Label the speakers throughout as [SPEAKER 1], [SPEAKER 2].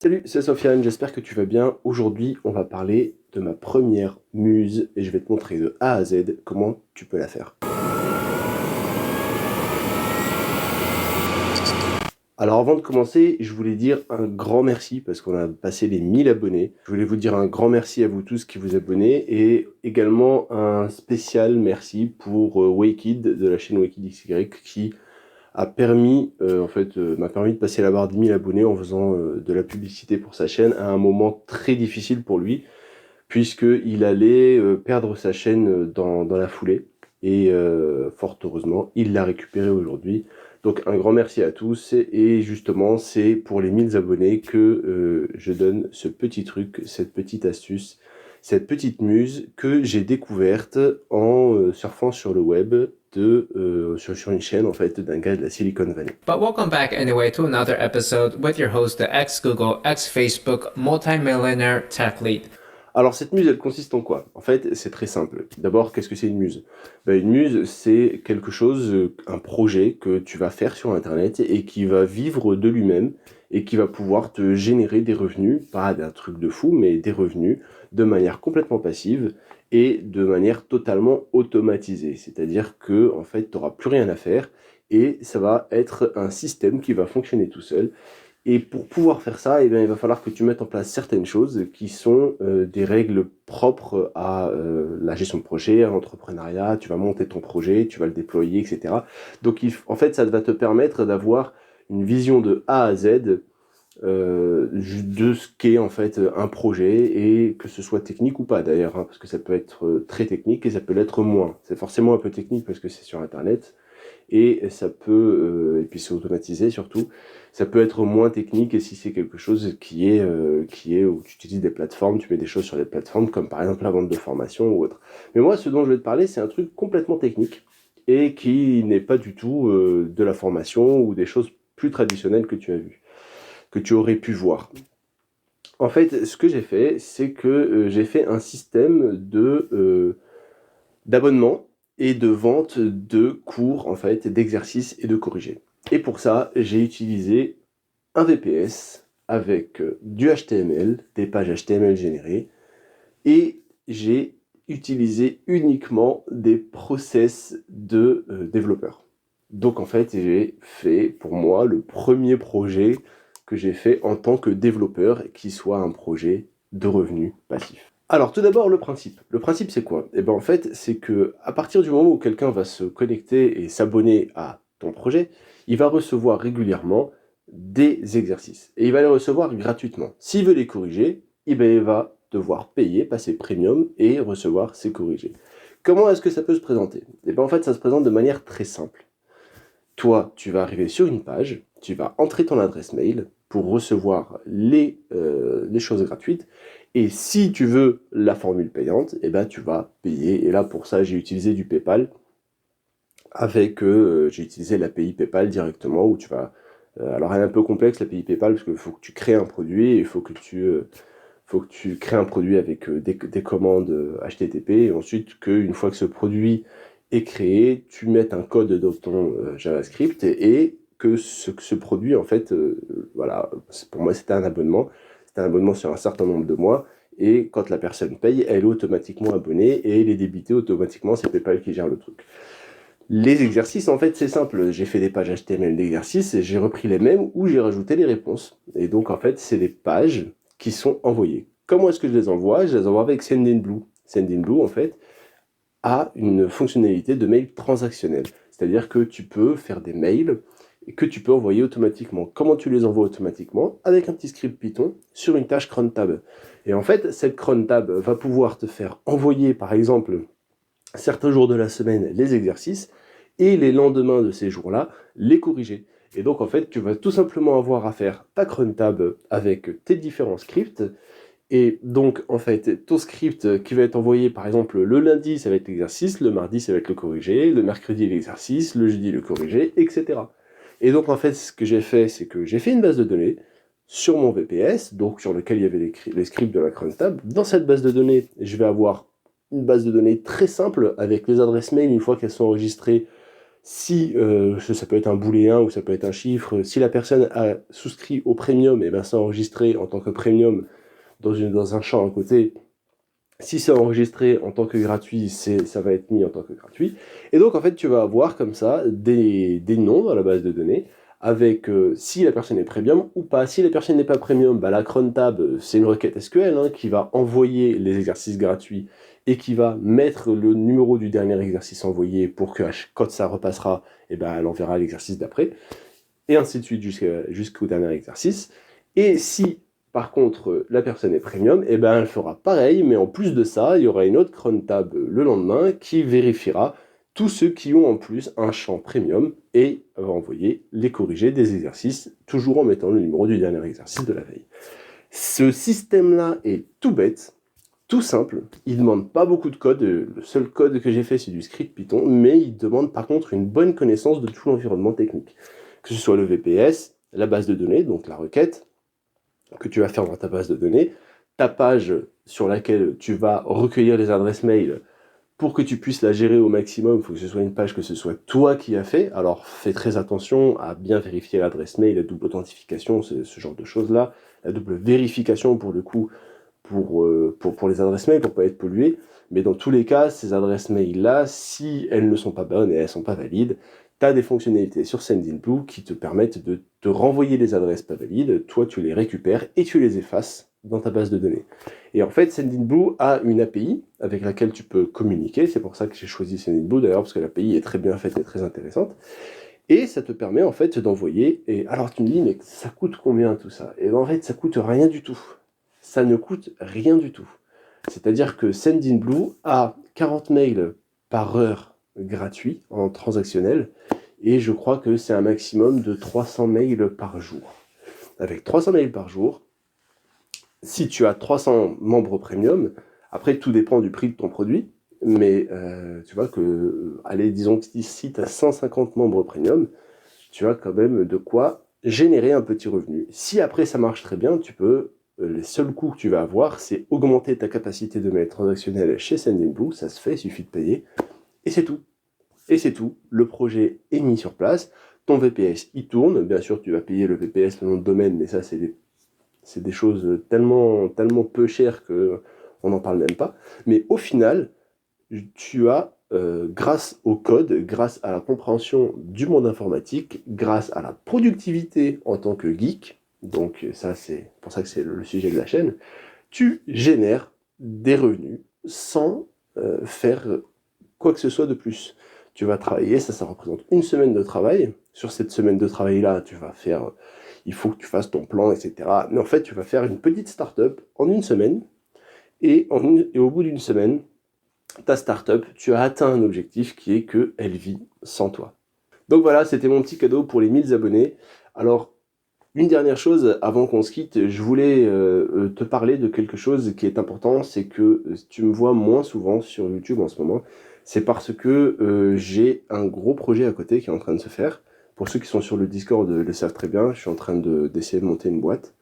[SPEAKER 1] Salut, c'est Sofiane, j'espère que tu vas bien. Aujourd'hui, on va parler de ma première muse et je vais te montrer de A à Z comment tu peux la faire. Alors avant de commencer, je voulais dire un grand merci parce qu'on a passé les 1000 abonnés. Je voulais vous dire un grand merci à vous tous qui vous abonnez et également un spécial merci pour Wakid de la chaîne Wakid XY qui a permis, m'a permis de passer la barre des 1000 abonnés en faisant de la publicité pour sa chaîne à un moment très difficile pour lui, puisqu'il allait perdre sa chaîne dans la foulée. Et fort heureusement, il l'a récupéré aujourd'hui. Donc un grand merci à tous. Et justement, c'est pour les 1000 abonnés que je donne ce petit truc, cette petite astuce, cette petite muse que j'ai découverte en surfant sur le web sur une chaîne en fait d'un gars de la Silicon Valley.
[SPEAKER 2] But welcome back anyway to another episode with your host, the ex-Google, ex-Facebook, multi-millionaire tech lead.
[SPEAKER 1] Alors cette muse, elle consiste en quoi? En fait, c'est très simple. D'abord, qu'est-ce que c'est une muse? Une muse, c'est quelque chose, un projet que tu vas faire sur Internet et qui va vivre de lui-même et qui va pouvoir te générer des revenus, pas d'un truc de fou, mais des revenus de manière complètement passive et de manière totalement automatisée. C'est-à-dire que en fait, tu n'auras plus rien à faire et ça va être un système qui va fonctionner tout seul. Et pour pouvoir faire ça, eh bien, il va falloir que tu mettes en place certaines choses qui sont des règles propres à la gestion de projet, à l'entrepreneuriat. Tu vas monter ton projet, tu vas le déployer, etc. Donc, en fait, ça va te permettre d'avoir une vision de A à Z de ce qu'est en fait un projet, et que ce soit technique ou pas d'ailleurs, hein, parce que ça peut être très technique et ça peut l'être moins. C'est forcément un peu technique parce que c'est sur Internet. Et ça peut, et puis c'est automatisé surtout, ça peut être moins technique et si c'est quelque chose qui est où tu utilises des plateformes, tu mets des choses sur des plateformes comme par exemple la vente de formation ou autre. Mais moi, ce dont je vais te parler, c'est un truc complètement technique et qui n'est pas du tout de la formation ou des choses plus traditionnelles que tu as vues, que tu aurais pu voir. En fait, ce que j'ai fait, c'est que j'ai fait un système d'abonnement et de vente de cours, en fait, d'exercices et de corrigés. Et pour ça, j'ai utilisé un VPS avec du HTML, des pages HTML générées, et j'ai utilisé uniquement des process de développeurs. Donc en fait, j'ai fait pour moi le premier projet que j'ai fait en tant que développeur qui soit un projet de revenus passifs. Alors tout d'abord le principe. Le principe c'est quoi? En fait c'est que à partir du moment où quelqu'un va se connecter et s'abonner à ton projet, il va recevoir régulièrement des exercices et il va les recevoir gratuitement. S'il veut les corriger, il va devoir payer, passer premium et recevoir ses corrigés. Comment est-ce que ça peut se présenter? En fait ça se présente de manière très simple. Toi, tu vas arriver sur une page, tu vas entrer ton adresse mail pour recevoir les choses gratuites. Et si tu veux la formule payante, tu vas payer. Et là, pour ça, j'ai utilisé du PayPal. J'ai utilisé l'API PayPal directement où tu vas... alors, elle est un peu complexe, l'API PayPal, parce qu'il faut que tu crées un produit et il faut que tu crées un produit avec des commandes HTTP. Et ensuite, une fois que ce produit est créé, tu mets un code dans ton JavaScript et que ce produit, en fait, voilà, pour moi, c'était un abonnement. C'était un abonnement sur un certain nombre de mois. Et quand la personne paye, elle est automatiquement abonnée et elle est débitée automatiquement. C'est PayPal qui gère le truc. Les exercices, en fait, c'est simple. J'ai fait des pages HTML d'exercices et j'ai repris les mêmes où j'ai rajouté les réponses. Et donc, en fait, c'est des pages qui sont envoyées. Comment est-ce que je les envoie? Je les envoie avec Sendinblue. Sendinblue, en fait, a une fonctionnalité de mail transactionnel. C'est-à-dire que tu peux faire des mails et que tu peux envoyer automatiquement. Comment tu les envoies automatiquement? Avec un petit script Python sur une tâche cron tab. Et en fait, cette cron tab va pouvoir te faire envoyer, par exemple, certains jours de la semaine, les exercices, et les lendemains de ces jours-là, les corriger. Et donc, en fait, tu vas tout simplement avoir à faire ta cron tab avec tes différents scripts. Et donc, en fait, ton script qui va être envoyé, par exemple, le lundi, ça va être l'exercice, le mardi, ça va être le corrigé, le mercredi, l'exercice, le jeudi, le corrigé, etc. Et donc, en fait, ce que j'ai fait, c'est que j'ai fait une base de données sur mon VPS, donc sur lequel il y avait les scripts de la cron tab. Dans cette base de données, je vais avoir une base de données très simple avec les adresses mail, une fois qu'elles sont enregistrées, Si ça peut être un booléen ou ça peut être un chiffre, si la personne a souscrit au premium, et ben c'est enregistré en tant que premium dans un champ à côté. Si c'est enregistré en tant que gratuit, ça va être mis en tant que gratuit. Et donc, en fait, tu vas avoir comme ça des noms dans la base de données avec si la personne est premium ou pas. Si la personne n'est pas premium, bah, la cron tab, c'est une requête SQL qui va envoyer les exercices gratuits et qui va mettre le numéro du dernier exercice envoyé pour que quand ça repassera, et ben, elle enverra l'exercice d'après. Et ainsi de suite jusqu'au dernier exercice. Et si par contre la personne est premium, et ben elle fera pareil, mais en plus de ça, il y aura une autre cron tab le lendemain qui vérifiera tous ceux qui ont en plus un champ premium et va envoyer les corrigés des exercices, toujours en mettant le numéro du dernier exercice de la veille. Ce système-là est tout bête, tout simple, il ne demande pas beaucoup de code, le seul code que j'ai fait c'est du script Python, mais il demande par contre une bonne connaissance de tout l'environnement technique. Que ce soit le VPS, la base de données, donc la requête que tu vas faire dans ta base de données, ta page sur laquelle tu vas recueillir les adresses mail pour que tu puisses la gérer au maximum. Il faut que ce soit une page que ce soit toi qui as fait. Alors fais très attention à bien vérifier l'adresse mail, la double authentification, ce genre de choses-là, la double vérification pour le coup, pour les adresses mail, pour ne pas être pollué. Mais dans tous les cas, ces adresses mail-là, si elles ne sont pas bonnes et elles ne sont pas valides, tu as des fonctionnalités sur Sendinblue qui te permettent de te renvoyer les adresses pas valides, toi tu les récupères et tu les effaces dans ta base de données. Et en fait, Sendinblue a une API avec laquelle tu peux communiquer, c'est pour ça que j'ai choisi Sendinblue d'ailleurs, parce que l'API est très bien faite et très intéressante, et ça te permet en fait d'envoyer, et alors tu me dis, mais ça coûte combien tout ça? Et en fait, ça coûte rien du tout. Ça ne coûte rien du tout. C'est-à-dire que Sendinblue a 40 mails par heure gratuits en transactionnel, et je crois que c'est un maximum de 300 mails par jour. Avec 300 mails par jour, si tu as 300 membres premium, après tout dépend du prix de ton produit, mais tu vois que, allez, disons que si tu as 150 membres premium, tu as quand même de quoi générer un petit revenu. Si après ça marche très bien, tu peux, les seuls coûts que tu vas avoir, c'est augmenter ta capacité de mail transactionnel chez Sendinblue, ça se fait, il suffit de payer, et c'est tout. Et c'est tout, le projet est mis sur place, ton VPS il tourne, bien sûr tu vas payer le VPS, le nom de domaine, mais ça c'est des choses tellement peu chères qu'on n'en parle même pas. Mais au final, tu as, grâce au code, grâce à la compréhension du monde informatique, grâce à la productivité en tant que geek, donc ça c'est pour ça que c'est le sujet de la chaîne, tu génères des revenus sans faire quoi que ce soit de plus. Tu vas travailler, ça représente une semaine de travail. Sur cette semaine de travail-là, il faut que tu fasses ton plan, etc. Mais en fait, tu vas faire une petite start-up en une semaine, et au bout d'une semaine, ta start-up, tu as atteint un objectif qui est qu'elle vit sans toi. Donc voilà, c'était mon petit cadeau pour les 1000 abonnés. Alors, une dernière chose, avant qu'on se quitte, je voulais te parler de quelque chose qui est important, c'est que tu me vois moins souvent sur YouTube en ce moment, c'est parce que j'ai un gros projet à côté qui est en train de se faire. Pour ceux qui sont sur le Discord le savent très bien, je suis en train d'essayer de monter une boîte.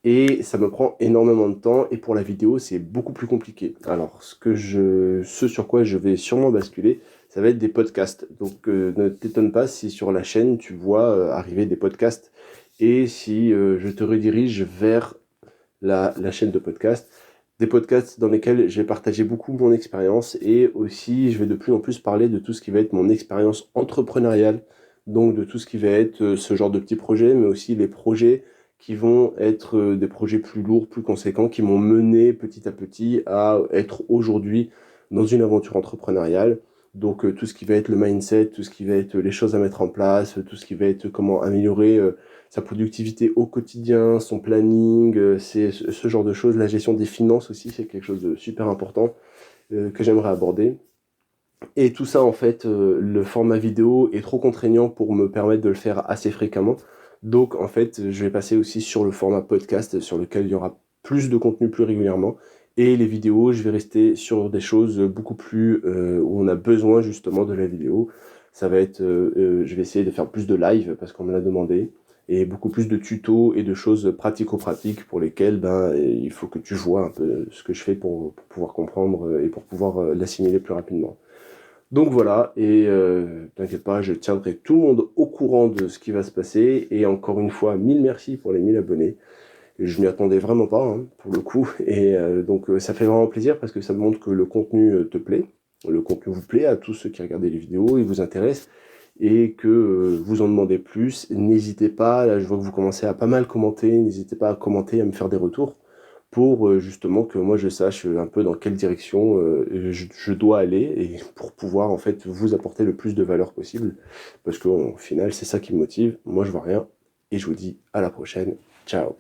[SPEAKER 1] Et ça me prend énormément de temps, et pour la vidéo, c'est beaucoup plus compliqué. Alors, ce sur quoi je vais sûrement basculer, ça va être des podcasts. Donc, ne t'étonne pas si sur la chaîne, tu vois arriver des podcasts, et si je te redirige vers la chaîne de podcast, des podcasts dans lesquels je vais partager beaucoup mon expérience, et aussi je vais de plus en plus parler de tout ce qui va être mon expérience entrepreneuriale, donc de tout ce qui va être ce genre de petits projets, mais aussi les projets qui vont être des projets plus lourds, plus conséquents, qui m'ont mené petit à petit à être aujourd'hui dans une aventure entrepreneuriale. Donc tout ce qui va être le mindset, tout ce qui va être les choses à mettre en place, tout ce qui va être comment améliorer sa productivité au quotidien, son planning, c'est ce genre de choses. La gestion des finances aussi, c'est quelque chose de super important que j'aimerais aborder. Et tout ça, en fait, le format vidéo est trop contraignant pour me permettre de le faire assez fréquemment. Donc, en fait, je vais passer aussi sur le format podcast, sur lequel il y aura plus de contenu plus régulièrement. Et les vidéos, je vais rester sur des choses beaucoup plus où on a besoin justement de la vidéo. Ça va être, je vais essayer de faire plus de live parce qu'on me l'a demandé, et beaucoup plus de tutos et de choses pratico-pratiques pour lesquelles il faut que tu vois un peu ce que je fais pour pouvoir comprendre et pour pouvoir l'assimiler plus rapidement. Donc voilà, et t'inquiète pas, je tiendrai tout le monde au courant de ce qui va se passer. Et encore une fois, 1000 merci pour les 1000 abonnés. Je m'y attendais vraiment pas, hein, pour le coup. Et donc ça fait vraiment plaisir parce que ça me montre que le contenu te plaît. Le contenu vous plaît à tous ceux qui regardent les vidéos, il vous intéresse et que vous en demandez plus. N'hésitez pas, là je vois que vous commencez à pas mal commenter, n'hésitez pas à commenter, à me faire des retours pour justement que moi je sache un peu dans quelle direction je dois aller et pour pouvoir en fait vous apporter le plus de valeur possible parce qu'au final c'est ça qui me motive. Moi je vois rien et je vous dis à la prochaine. Ciao.